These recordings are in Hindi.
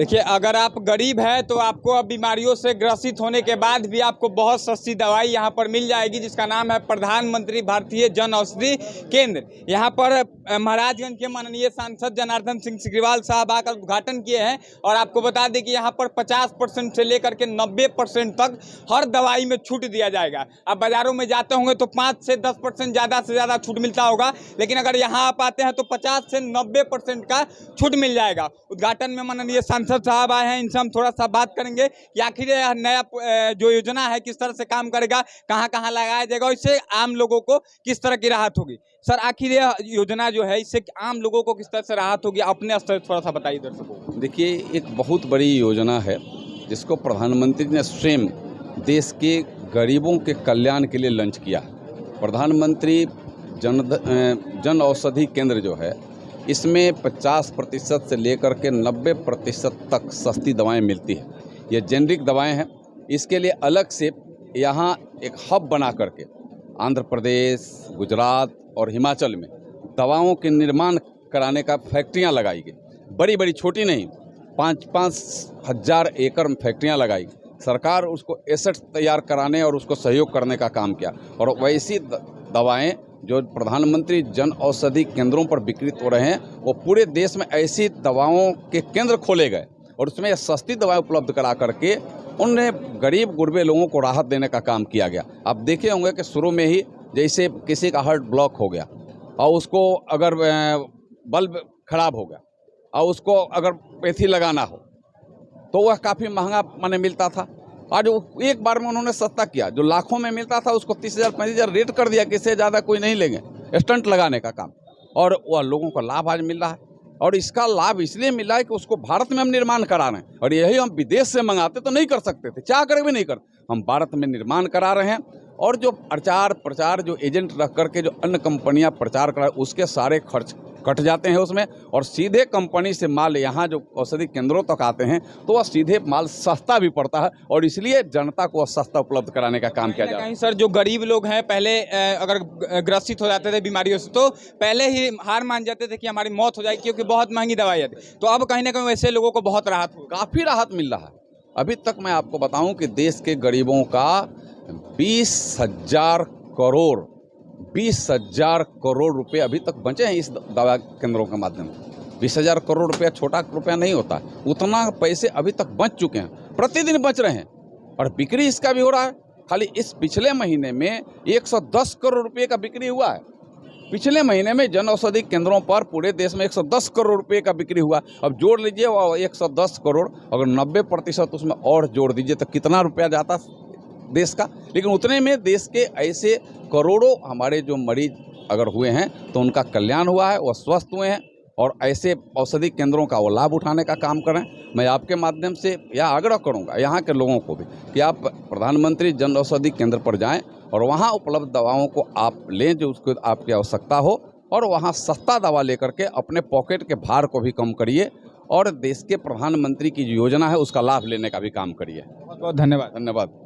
देखिए, अगर आप गरीब हैं तो आपको अब बीमारियों से ग्रसित होने के बाद भी आपको बहुत सस्ती दवाई यहाँ पर मिल जाएगी, जिसका नाम है प्रधानमंत्री भारतीय जन औषधि केंद्र। यहाँ पर महाराजगंज के माननीय सांसद जनार्दन सिंह सिग्रीवाल साहब आकर उद्घाटन किए हैं। और आपको बता दें कि यहाँ पर 50% से लेकर के 90% तक हर दवाई में छूट दिया जाएगा। आप बाज़ारों में जाते होंगे तो 5 से 10% ज़्यादा से ज़्यादा छूट मिलता होगा, लेकिन अगर यहाँ आप आते हैं तो 50 से 90% का छूट मिल जाएगा। उद्घाटन में माननीय सांसद साहब आए हैं, इनसे हम थोड़ा सा बात करेंगे कि आखिर यह नया जो योजना है किस तरह से काम करेगा, कहां कहां लगाया जाएगा और इससे आम लोगों को किस तरह की राहत होगी। सर, आखिर यह योजना जो है इससे आम लोगों को किस तरह से राहत होगी, अपने स्तर से थोड़ा सा बताइए दर्शकों को। देखिए, एक बहुत बड़ी योजना है जिसको प्रधानमंत्री ने स्वयं देश के गरीबों के कल्याण के लिए लॉन्च किया। प्रधानमंत्री जन औषधि केंद्र जो है, इसमें 50% से लेकर के 90% तक सस्ती दवाएं मिलती हैं। ये जेनरिक दवाएं हैं। इसके लिए अलग से यहाँ एक हब बना करके आंध्र प्रदेश, गुजरात और हिमाचल में दवाओं के निर्माण कराने का फैक्ट्रियाँ लगाई गई। बड़ी बड़ी, छोटी नहीं, 5-5 हज़ार एकड़ में फैक्ट्रियाँ लगाई। सरकार उसको एसेट तैयार कराने और उसको सहयोग करने का काम किया। और वैसी दवाएँ जो प्रधानमंत्री जन औषधि केंद्रों पर वितरित हो रहे हैं, वो पूरे देश में ऐसी दवाओं के केंद्र खोले गए और उसमें सस्ती दवाएं उपलब्ध करा करके उनने गरीब गुरबे लोगों को राहत देने का काम किया गया। आप देखे होंगे कि शुरू में ही जैसे किसी का हार्ट ब्लॉक हो गया और उसको अगर बल्ब खराब हो गया और उसको अगर पैथी लगाना हो तो वह काफ़ी महंगा माने मिलता था। आज एक बार में उन्होंने सस्ता किया। जो लाखों में मिलता था उसको 30,000 35,000 रेट कर दिया कि इससे ज़्यादा कोई नहीं लेंगे, स्टंट लगाने का काम। और वह लोगों को लाभ आज मिल रहा है। और इसका लाभ इसलिए मिला है कि उसको भारत में हम निर्माण करा रहे हैं। और यही हम विदेश से मंगाते तो नहीं कर सकते थे, चाह कर भी नहीं कर, हम भारत में निर्माण करा रहे हैं। और जो प्रचार जो एजेंट रख करके जो अन्य कंपनियां प्रचार करा, उसके सारे खर्च कट जाते हैं उसमें, और सीधे कंपनी से माल यहाँ जो औषधि केंद्रों तक आते हैं तो वह सीधे माल सस्ता भी पड़ता है। और इसलिए जनता को सस्ता उपलब्ध कराने का काम किया जाता है। सर, जो गरीब लोग हैं, पहले अगर ग्रसित हो जाते थे बीमारियों से तो पहले ही हार मान जाते थे कि हमारी मौत हो जाएगी, क्योंकि बहुत महंगी दवाई आती। तो अब कहीं ना कहीं वैसे लोगों को बहुत राहत हो, काफ़ी राहत मिल रहा है। अभी तक मैं आपको बताऊं कि देश के गरीबों का 20,000 करोड़ रुपए अभी तक बचे हैं इस दवा केंद्रों के माध्यम से। 20,000 करोड़ रुपया छोटा रुपया नहीं होता है। उतना पैसे अभी तक बच चुके हैं, प्रतिदिन बच रहे हैं। और बिक्री इसका भी हो रहा है। खाली इस पिछले महीने में 110 करोड़ रुपये का बिक्री हुआ है। पिछले महीने में जन औषधि केंद्रों पर पूरे देश में 110 करोड़ रुपये का बिक्री हुआ। अब जोड़ लीजिए वो 110 करोड़, अगर 90% उसमें और जोड़ दीजिए तो कितना रुपया जाता देश का। लेकिन उतने में देश के ऐसे करोड़ों हमारे जो मरीज अगर हुए हैं तो उनका कल्याण हुआ है, वह स्वस्थ हुए हैं। और ऐसे औषधि केंद्रों का वो लाभ उठाने का काम करें। मैं आपके माध्यम से यह आग्रह करूंगा यहाँ के लोगों को भी कि आप प्रधानमंत्री जन औषधि केंद्र पर जाएं और वहाँ उपलब्ध दवाओं को आप लें जो उसको आपकी आवश्यकता हो, और वहाँ सस्ता दवा लेकर के अपने पॉकेट के भार को भी कम करिए और देश के प्रधानमंत्री की जो योजना है उसका लाभ लेने का भी काम करिए। बहुत बहुत धन्यवाद। धन्यवाद।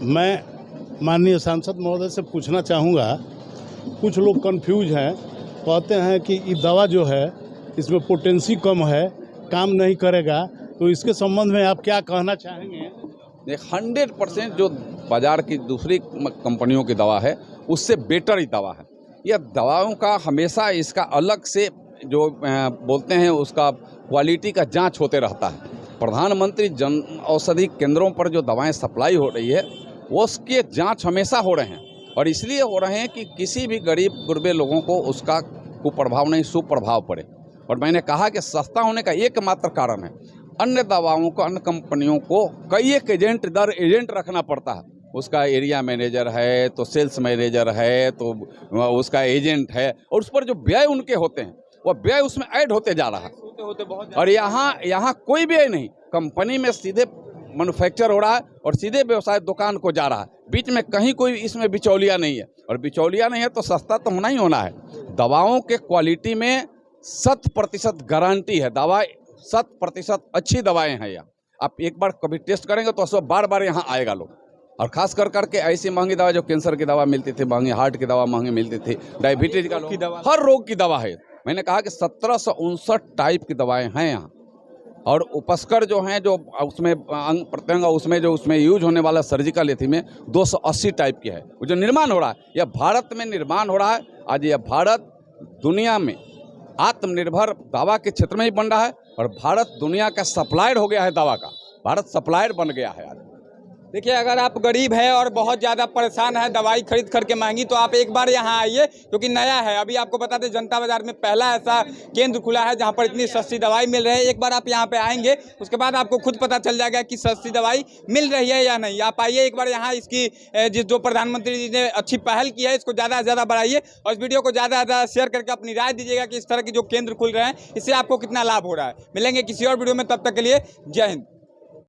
मैं माननीय सांसद महोदय से पूछना चाहूँगा, कुछ लोग कंफ्यूज हैं, कहते हैं कि ये दवा जो है इसमें पोटेंसी कम है, काम नहीं करेगा, तो इसके संबंध में आप क्या कहना चाहेंगे? 100% जो बाज़ार की दूसरी कंपनियों की दवा है उससे बेटर ही दवा है। यह दवाओं का हमेशा इसका अलग से जो बोलते हैं उसका क्वालिटी का जांच होते रहता है। प्रधानमंत्री जन औषधि केंद्रों पर जो दवाएं सप्लाई हो रही है वो उसके जांच हमेशा हो रहे हैं। और इसलिए हो रहे हैं कि किसी भी गरीब गुरबे लोगों को उसका कुप्रभाव नहीं, सुप्रभाव पड़े। और मैंने कहा कि सस्ता होने का एकमात्र कारण है, अन्य दवाओं को, अन्य कंपनियों को कई एक एजेंट रखना पड़ता है। उसका एरिया मैनेजर है तो सेल्स मैनेजर है तो उसका एजेंट है, और उस पर जो व्यय उनके होते हैं वह व्यय उसमें ऐड होते जा रहा है। और यहाँ कोई व्यय नहीं, कंपनी में सीधे मैन्युफैक्चर हो रहा है और सीधे व्यवसाय दुकान को जा रहा है। बीच में कहीं कोई इसमें बिचौलिया नहीं है, और बिचौलिया नहीं है तो सस्ता तो होना ही होना है। दवाओं के क्वालिटी में 100% गारंटी है। दवा 100% अच्छी दवाएं हैं। यहाँ आप एक बार कभी टेस्ट करेंगे तो सब बार बार यहाँ आएगा लोग। और खास कर करके ऐसी महंगी दवा जो कैंसर की दवा मिलती थी महंगी, हार्ट की दवा महंगी मिलती थी, डायबिटीज का दवा, हर रोग की दवा है। मैंने कहा कि 1759 टाइप की दवाएं हैं यहाँ, और उपस्कर जो हैं, जो उसमें अंग प्रत्यंग, उसमें जो उसमें यूज होने वाला सर्जिकल एथी में 280 टाइप की है। वो जो निर्माण हो रहा है, यह भारत में निर्माण हो रहा है। आज यह भारत दुनिया में आत्मनिर्भर दवा के क्षेत्र में ही बन रहा है, और भारत दुनिया का सप्लायर हो गया है दवा का। भारत सप्लायर बन गया है आज। देखिए, अगर आप गरीब है और बहुत ज़्यादा परेशान है दवाई खरीद करके महंगी, तो आप एक बार यहाँ आइए, क्योंकि नया है। अभी आपको बता दें, जनता बाज़ार में पहला ऐसा केंद्र खुला है जहाँ पर इतनी सस्ती दवाई मिल रही है। एक बार आप यहाँ पे आएंगे, उसके बाद आपको खुद पता चल जाएगा कि सस्ती दवाई मिल रही है या नहीं। आप आइए एक बार यहाँ, इसकी जो प्रधानमंत्री जी ने अच्छी पहल की है, इसको ज़्यादा से ज़्यादा बढ़ाइए और इस वीडियो को ज़्यादा से ज़्यादा शेयर करके अपनी राय दीजिएगा कि इस तरह के जो केंद्र खुल रहे हैं इससे आपको कितना लाभ हो रहा है। मिलेंगे किसी और वीडियो में, तब तक के लिए जय हिंद।